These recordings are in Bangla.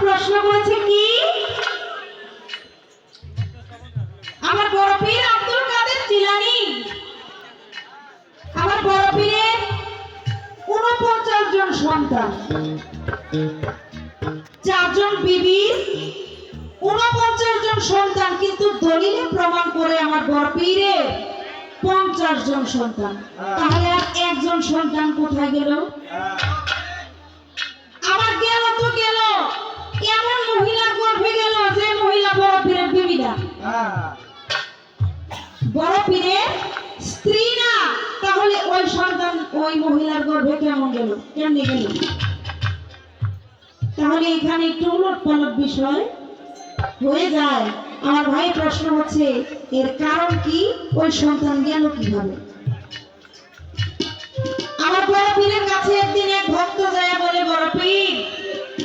প্রশ্ন করেছে কি আমার বড় পীর আব্দুল কাদের জিলানী আমার বড় পীরের 49 জন সন্তান, 4 জন বিবি, 49 জন সন্তান, কিন্তু দলিলে প্রমাণ করে আমার বড় পীরের 50 জন সন্তান। তাহলে আর একজন সন্তান কোথায় গেল? আবার গেল তো গেল, এমন মহিলার গর্ভে গেল যে মহিলা বড় পীরের বিবি না, বড় পীরের স্ত্রী না। তাহলে ওই সন্তান ওই মহিলার গর্ভে কেমন গেল, কেমনে গেল? তাহলে এখানে একটু উলটপালট বিষয় হয়ে যায়। আমার ভাই প্রশ্ন হচ্ছে এর কারণ কি, ওই সন্তান গেল কিভাবে? আমার বড় পীরের কাছে একদিন এক ভক্ত যায় বলে, বড় পীর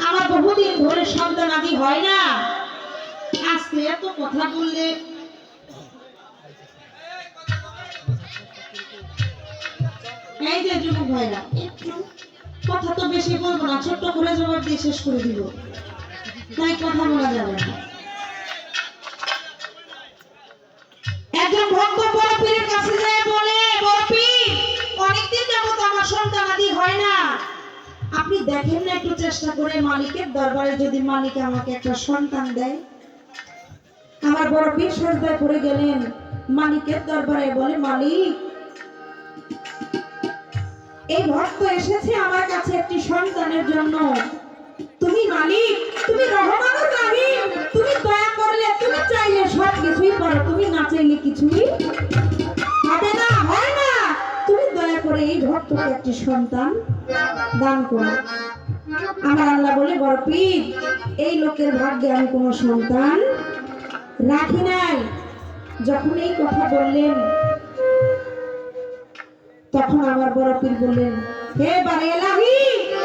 আমার বহুদিন ধরে সন্তান আদি হয় না, আজকে এত কথা বললে। এই যে যুবক ভাইরা, কথা তো বেশি বলবো না, ছোট্ট করে জবাব দিয়ে শেষ করে দিব, তাই কথা বলা যাবে না। একজন ভক্ত বড় পীরের কাছে যায় বলে, বড় পীর অনেকদিন যাবত আমার সন্তান আদি হয় না, আপনি দেখেন না একটু চেষ্টা করে মালিকের দরবারে যদি মালিক আমাকে একটা সন্তান দেয়। আমার বড় পীর সিজদায় পড়ে গেলেন মালিকের দরবারে, বলে মালিক এই ভক্ত এসেছে আমার কাছে একটি সন্তানের জন্য, তুমি মালিক, তুমি রহমানুর রহিম, তুমি দয়া করলে, তুমি চাইলে সব কিছুই পারো, তুমি না চাইলে কিছুই হবে না, হয় না, তুমি দয়া করে এই ভক্তকে একটি সন্তান দান করো। আমার আল্লাহ বলে, বড় পীর এই লোকের ভাগ্যে আমি কোনো সন্তান রাখি নাই। যখন এই কথা বললেন তখন আমার বড় পীর বললেন, হে বারে এলাহি,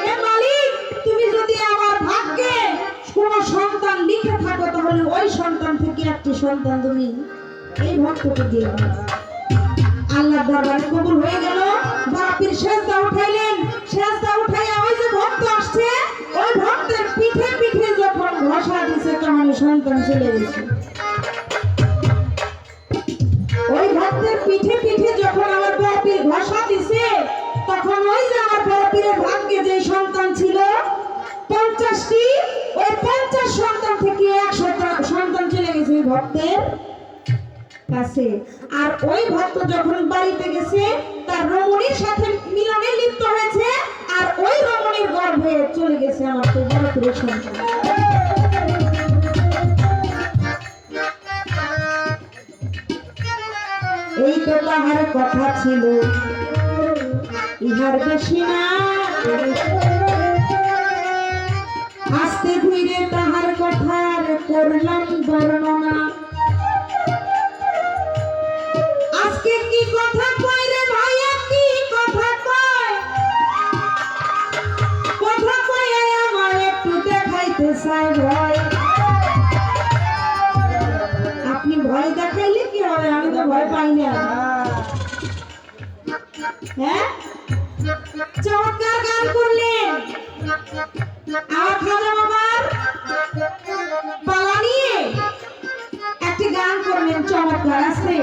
হে মালিক, তুমি যদি আমার ভাগ্যে কোনো সন্তান লিখে থাকো তাহলে ওই সন্তান থেকে একটি সন্তান তুমি এই ভক্তকে দিয়ে দাও। আল্লাহর দরবারে কবুল হয়ে গেল। বড় পীর সিজদা উঠাইলেন, সিজদা উঠাইয়া ওই যে ভক্ত আসছে ওই ভক্তের পিঠে পিঠে যখন ঘষা দিছে তখন সন্তান চলে গেছে। ওই ভক্তের পিঠে পিঠে যখন আমার বড় পীর ঘষা দিছে তখন ওই যে আমার বড় পীরের ভাগ্যে যে সন্তান ছিল 50টি, ওই 50 সন্তান থেকে 100 সন্তান চলে গেছে ওই ভক্তের কাছে। আর ওই ভক্ত যখন বাড়িতে গেছে তার রমণীর সাথে মিলনে লিপ্ত হয়েছে, আর ওই রমণীর গর্ভে চলে গেছে আমার বড় পীরের সন্তান। এই তো তাহার কথা ছিল, ইহার বেশি না, আস্তে ধীরে তাহার কথার করলাম বর্ণনা। আজকে কি কথা কয় রে ভাইয়া, কি কথা কয়, কথা কয় আমার একটু দেখাইতে চাই ভয়। আপনি ভয় দেখাইলে কি হবে, আমি তো ভয় পাই না। হ্যাঁ, চমৎকার গান করলেন। আমার খাজা বাবার পালা নিয়ে একটি গান করলেন চমৎকার, আস্তে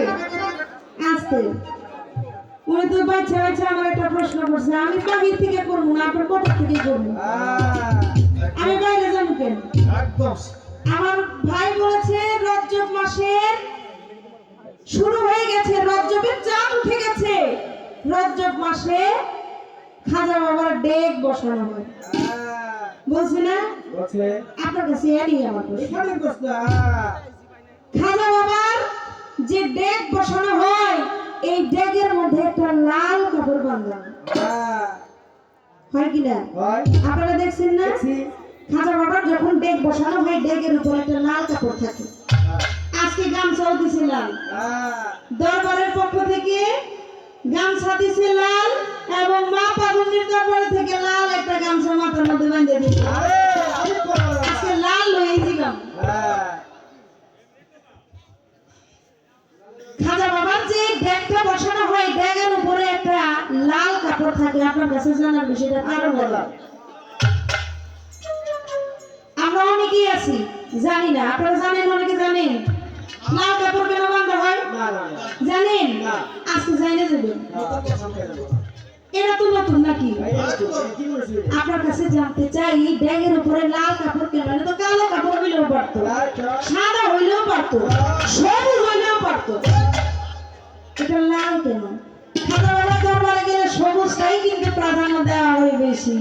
আস্তে। উনি তো বাচ্চা বাচ্চা আমার একটা প্রশ্ন করছে, আমি কবির থেকে করবো না, আপনার কোথা থেকে করবো, আমি বাইরে যাবো কেন? আমার ভাই বলেছে রজব মাসের শুরু হয়ে গেছে, রজবের চাঁদ উঠে গেছে, রজব মাসে খাজা বাবার ডেক বসানো হয়, বলছি না আপনার কাছে এরই আমার খাজা বাবার যে ডেক বসানো হয় এই ডেকের মধ্যে একটা লাল কাপড় বাঁধা হয় কিনা আপনারা দেখছেন না? খাজা বাবার যখন ডেক বসানো হয় ডেকের উপর একটা লাল কাপড় থাকে। আজকে গামছাও দিছে লাল, দরবারের পক্ষ থেকে গামছা দিছে লাল, এবং মা পাগন্ডির দরবার থেকে লাল একটা গামছা মাথার মধ্যে বেঁধে দিছে। আজকে লাল হয়েছিলাম। খাজা বাবার যে ডেকটা বসানো হয় ডেকের উপরে একটা লাল কাপড় থাকে, আপনার কাছে জানার বিষয়টা কারণ হলো আমরা অনেকেই আছি জানি না, আপনারা জানেন, অনেকে জানেন লাল কাপড় কেন বাঁধা হয় জানেন? আজকে জানে যাবেন, এটা তো নতুন নাকি? আপনার কাছে জানতে চাই ব্যাগের উপরে লাল কাপড় কেন? এটা তো কালো কাপড় হইলেও পারতো, সাদা হইলেও পারতো, সবুজ হইলেও পারতো, এটা লাল কেন? খাতাওয়ালা দরবারে গেলে সবুজটাই কিন্তু প্রাধান্য দেওয়া হয় বেশি।